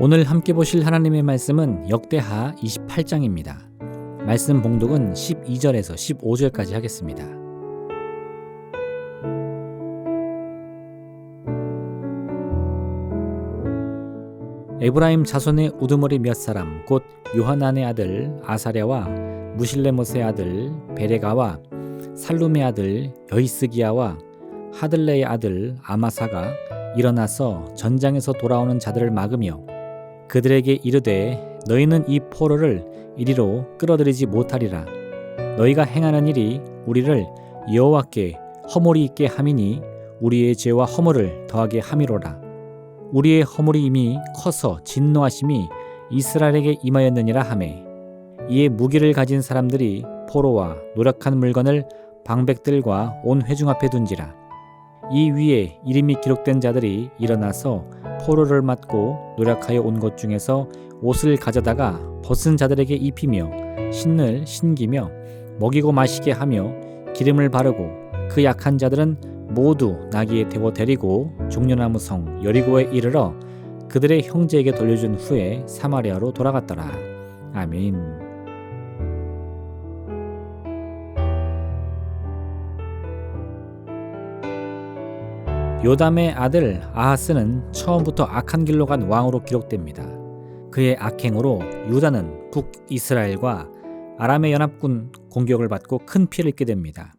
오늘 함께 보실 하나님의 말씀은 역대하 28장입니다. 말씀 봉독은 12절에서 15절까지 하겠습니다. 에브라임 자손의 우두머리 몇 사람 곧 요하난의 아들 아사랴와 무실레못의 아들 베레가와 살룸의 아들 여히스기야와 하들레의 아들 아마사가 일어나서 전장에서 돌아오는 자들을 막으며 그들에게 이르되 너희는 이 포로를 이리로 끌어들이지 못하리라. 너희가 행하는 일이 우리를 여호와께 허물이 있게 함이니 우리의 죄와 허물을 더하게 함이로라. 우리의 허물이 이미 커서 진노하심이 이스라엘에게 임하였느니라 하매 이에 무기를 가진 사람들이 포로와 노력한 물건을 방백들과 온 회중 앞에 둔지라. 이 위에 이름이 기록된 자들이 일어나서 포로를 맞고 노력하여 온 것 중에서 옷을 가져다가 벗은 자들에게 입히며 신을 신기며 먹이고 마시게 하며 기름을 바르고 그 약한 자들은 모두 나귀에 태워 데리고 종려나무 성 여리고에 이르러 그들의 형제에게 돌려준 후에 사마리아로 돌아갔더라. 아멘. 요담의 아들 아하스는 처음부터 악한 길로 간 왕으로 기록됩니다. 그의 악행으로 유다는 북이스라엘과 아람의 연합군 공격을 받고 큰 피해를 입게 됩니다.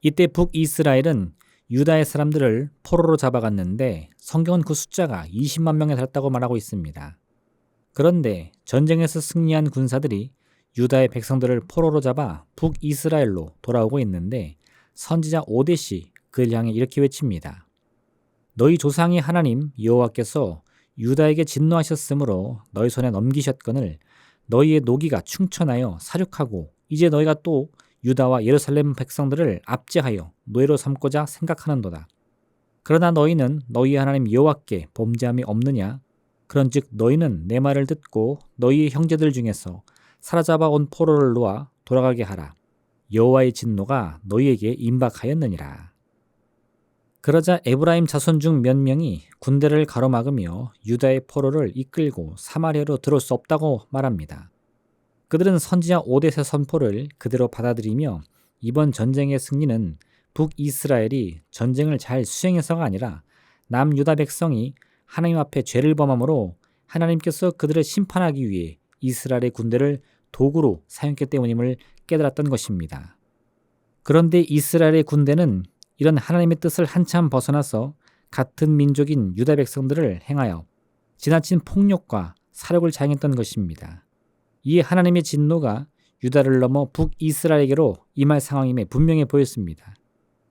이때 북이스라엘은 유다의 사람들을 포로로 잡아갔는데 성경은 그 숫자가 20만 명에 달했다고 말하고 있습니다. 그런데 전쟁에서 승리한 군사들이 유다의 백성들을 포로로 잡아 북이스라엘로 돌아오고 있는데 선지자 오뎃이 그를 향해 이렇게 외칩니다. 너희 조상의 하나님 여호와께서 유다에게 진노하셨으므로 너희 손에 넘기셨거늘 너희의 노기가 충천하여 사륙하고 이제 너희가 또 유다와 예루살렘 백성들을 압제하여 노예로 삼고자 생각하는도다. 그러나 너희는 너희 하나님 여호와께 범죄함이 없느냐? 그런즉 너희는 내 말을 듣고 너희의 형제들 중에서 사로잡아 온 포로를 놓아 돌아가게 하라. 여호와의 진노가 너희에게 임박하였느니라. 그러자 에브라임 자손 중 몇 명이 군대를 가로막으며 유다의 포로를 이끌고 사마리아로 들어올 수 없다고 말합니다. 그들은 선지자 오뎃의 선포를 그대로 받아들이며 이번 전쟁의 승리는 북이스라엘이 전쟁을 잘 수행해서가 아니라 남유다 백성이 하나님 앞에 죄를 범함으로 하나님께서 그들을 심판하기 위해 이스라엘의 군대를 도구로 사용했기 때문임을 깨달았던 것입니다. 그런데 이스라엘의 군대는 이런 하나님의 뜻을 한참 벗어나서 같은 민족인 유다 백성들을 행하여 지나친 폭력과 사력을 자행했던 것입니다. 이에 하나님의 진노가 유다를 넘어 북이스라엘에게로 임할 상황임에 분명해 보였습니다.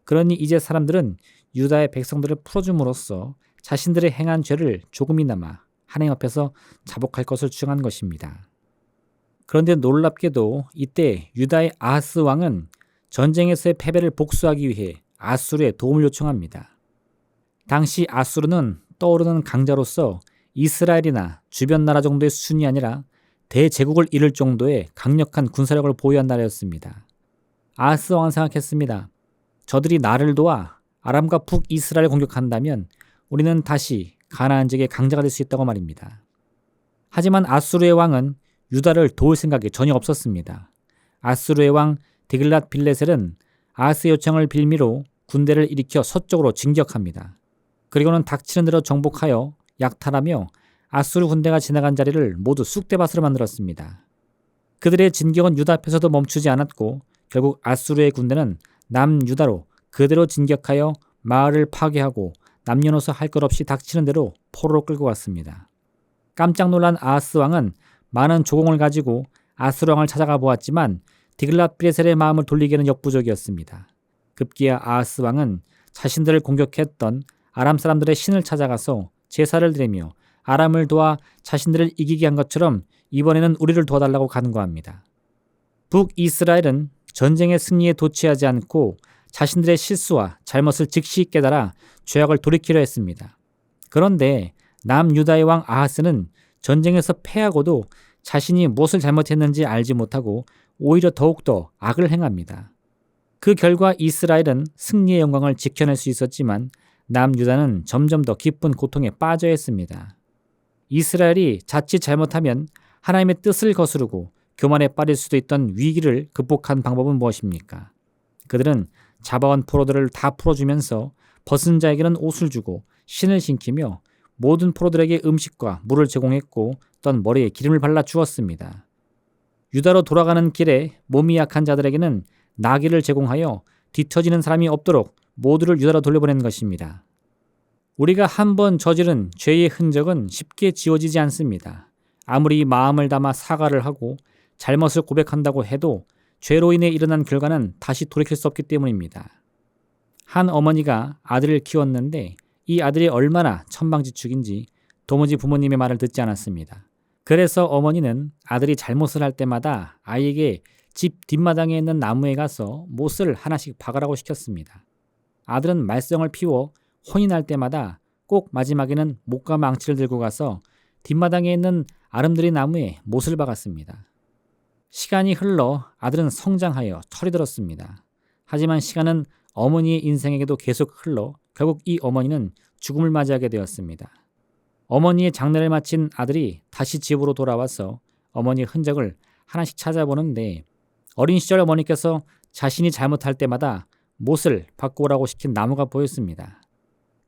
그러니 이제 사람들은 유다의 백성들을 풀어줌으로써 자신들의 행한 죄를 조금이나마 하나님 앞에서 자복할 것을 주장한 것입니다. 그런데 놀랍게도 이때 유다의 아하스 왕은 전쟁에서의 패배를 복수하기 위해 아수르에 도움을 요청합니다. 당시 아수르는 떠오르는 강자로서 이스라엘이나 주변 나라 정도의 수준이 아니라 대제국을 이룰 정도의 강력한 군사력을 보유한 나라였습니다. 아하스 왕은 생각했습니다. 저들이 나를 도와 아람과 북이스라엘을 공격한다면 우리는 다시 가나안 지역의 강자가 될 수 있다고 말입니다. 하지만 아수르의 왕은 유다를 도울 생각이 전혀 없었습니다. 아수르의 왕 디글랏 빌레셀은 아하스의 요청을 빌미로 군대를 일으켜 서쪽으로 진격합니다. 그리고는 닥치는 대로 정복하여 약탈하며 아수르 군대가 지나간 자리를 모두 쑥대밭으로 만들었습니다. 그들의 진격은 유다 앞에서도 멈추지 않았고 결국 아수르의 군대는 남유다로 그대로 진격하여 마을을 파괴하고 남녀노소 할 것 없이 닥치는 대로 포로로 끌고 갔습니다. 깜짝 놀란 아하스 왕은 많은 조공을 가지고 아수르 왕을 찾아가 보았지만 디글랏 빌레셀의 마음을 돌리기에는 역부족이었습니다. 급기야 아하스 왕은 자신들을 공격했던 아람 사람들의 신을 찾아가서 제사를 드리며 아람을 도와 자신들을 이기게 한 것처럼 이번에는 우리를 도와달라고 간구합니다. 북이스라엘은 전쟁의 승리에 도취하지 않고 자신들의 실수와 잘못을 즉시 깨달아 죄악을 돌이키려 했습니다. 그런데 남유다의 왕 아하스는 전쟁에서 패하고도 자신이 무엇을 잘못했는지 알지 못하고 오히려 더욱더 악을 행합니다. 그 결과 이스라엘은 승리의 영광을 지켜낼 수 있었지만 남유다는 점점 더 깊은 고통에 빠져 있습니다. 이스라엘이 자칫 잘못하면 하나님의 뜻을 거스르고 교만에 빠질 수도 있던 위기를 극복한 방법은 무엇입니까? 그들은 잡아온 포로들을 다 풀어주면서 벗은 자에게는 옷을 주고 신을 신기며 모든 포로들에게 음식과 물을 제공했고 떤 머리에 기름을 발라 주었습니다. 유다로 돌아가는 길에 몸이 약한 자들에게는 나귀를 제공하여 뒤처지는 사람이 없도록 모두를 유다로 돌려보낸 것입니다. 우리가 한번 저지른 죄의 흔적은 쉽게 지워지지 않습니다. 아무리 마음을 담아 사과를 하고 잘못을 고백한다고 해도 죄로 인해 일어난 결과는 다시 돌이킬 수 없기 때문입니다. 한 어머니가 아들을 키웠는데 이 아들이 얼마나 천방지축인지 도무지 부모님의 말을 듣지 않았습니다. 그래서 어머니는 아들이 잘못을 할 때마다 아이에게 집 뒷마당에 있는 나무에 가서 못을 하나씩 박으라고 시켰습니다. 아들은 말썽을 피워 혼이 날 때마다 꼭 마지막에는 못과 망치를 들고 가서 뒷마당에 있는 아름드리 나무에 못을 박았습니다. 시간이 흘러 아들은 성장하여 철이 들었습니다. 하지만 시간은 어머니의 인생에게도 계속 흘러 결국 이 어머니는 죽음을 맞이하게 되었습니다. 어머니의 장례를 마친 아들이 다시 집으로 돌아와서 어머니의 흔적을 하나씩 찾아보는데 어린 시절 어머니께서 자신이 잘못할 때마다 못을 바꾸라고 시킨 나무가 보였습니다.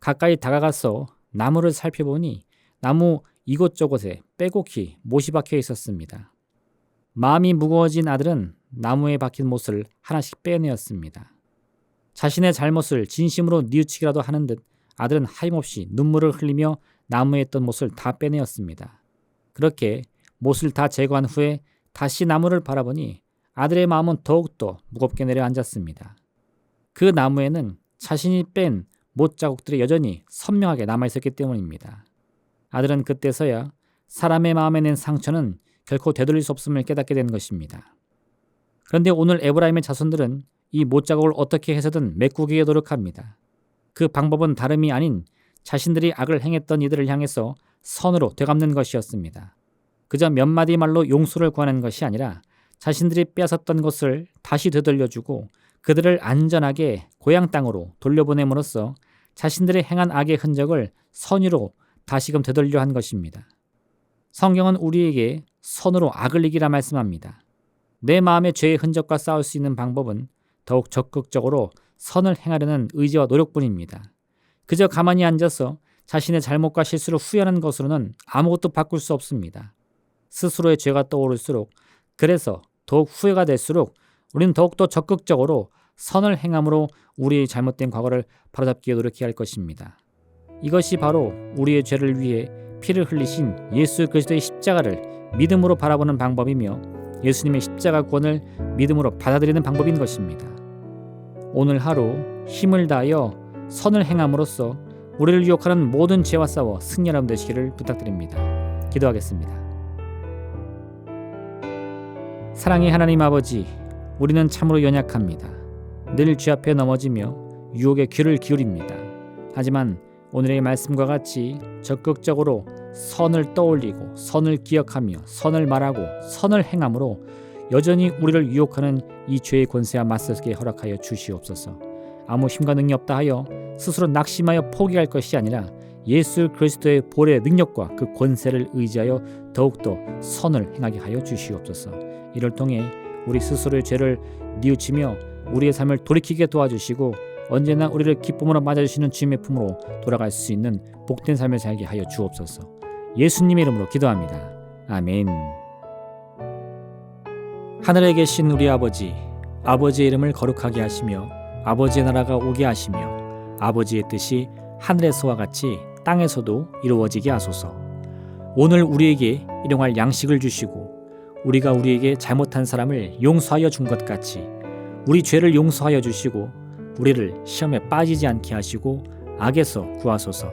가까이 다가가서 나무를 살펴보니 나무 이곳저곳에 빼곡히 못이 박혀 있었습니다. 마음이 무거워진 아들은 나무에 박힌 못을 하나씩 빼내었습니다. 자신의 잘못을 진심으로 뉘우치기라도 하는 듯 아들은 하염없이 눈물을 흘리며 나무에 있던 못을 다 빼내었습니다. 그렇게 못을 다 제거한 후에 다시 나무를 바라보니 아들의 마음은 더욱더 무겁게 내려앉았습니다. 그 나무에는 자신이 뺀 못 자국들이 여전히 선명하게 남아있었기 때문입니다. 아들은 그때서야 사람의 마음에 낸 상처는 결코 되돌릴 수 없음을 깨닫게 된 것입니다. 그런데 오늘 에브라임의 자손들은 이 못자국을 어떻게 해서든 메꾸기에 노력합니다. 그 방법은 다름이 아닌 자신들이 악을 행했던 이들을 향해서 선으로 되갚는 것이었습니다. 그저 몇 마디 말로 용서를 구하는 것이 아니라 자신들이 빼앗았던 것을 다시 되돌려주고 그들을 안전하게 고향 땅으로 돌려보냄으로써 자신들이 행한 악의 흔적을 선의로 다시금 되돌려 한 것입니다. 성경은 우리에게 선으로 악을 이기라 말씀합니다. 내 마음의 죄의 흔적과 싸울 수 있는 방법은 더욱 적극적으로 선을 행하려는 의지와 노력뿐입니다. 그저 가만히 앉아서 자신의 잘못과 실수를 후회하는 것으로는 아무것도 바꿀 수 없습니다. 스스로의 죄가 떠오를수록, 그래서 더욱 후회가 될수록 우리는 더욱더 적극적으로 선을 행함으로 우리의 잘못된 과거를 바로잡기에 노력해야 할 것입니다. 이것이 바로 우리의 죄를 위해 피를 흘리신 예수 그리스도의 십자가를 믿음으로 바라보는 방법이며 예수님의 십자가 구원을 믿음으로 받아들이는 방법인 것입니다. 오늘 하루 힘을 다하여 선을 행함으로써 우리를 유혹하는 모든 죄와 싸워 승리하는 되시기를 부탁드립니다. 기도하겠습니다. 사랑의 하나님 아버지, 우리는 참으로 연약합니다. 늘 죄 앞에 넘어지며 유혹에 귀를 기울입니다. 하지만 오늘의 말씀과 같이 적극적으로 선을 떠올리고 선을 기억하며 선을 말하고 선을 행함으로 여전히 우리를 유혹하는 이 죄의 권세와 맞서게 허락하여 주시옵소서. 아무 힘과 능력이 없다 하여 스스로 낙심하여 포기할 것이 아니라 예수 그리스도의 보혈의 능력과 그 권세를 의지하여 더욱더 선을 행하게 하여 주시옵소서. 이를 통해 우리 스스로의 죄를 뉘우치며 우리의 삶을 돌이키게 도와주시고 언제나 우리를 기쁨으로 맞아주시는 주님의 품으로 돌아갈 수 있는 복된 삶을 살게 하여 주옵소서. 예수님의 이름으로 기도합니다. 아멘. 하늘에 계신 우리 아버지, 아버지의 이름을 거룩하게 하시며 아버지의 나라가 오게 하시며 아버지의 뜻이 하늘에서와 같이 땅에서도 이루어지게 하소서. 오늘 우리에게 일용할 양식을 주시고 우리가 우리에게 잘못한 사람을 용서하여 준 것 같이 우리 죄를 용서하여 주시고 우리를 시험에 빠지지 않게 하시고 악에서 구하소서.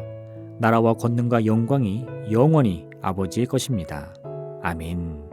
나라와 권능과 영광이 영원히 아버지의 것입니다. 아멘.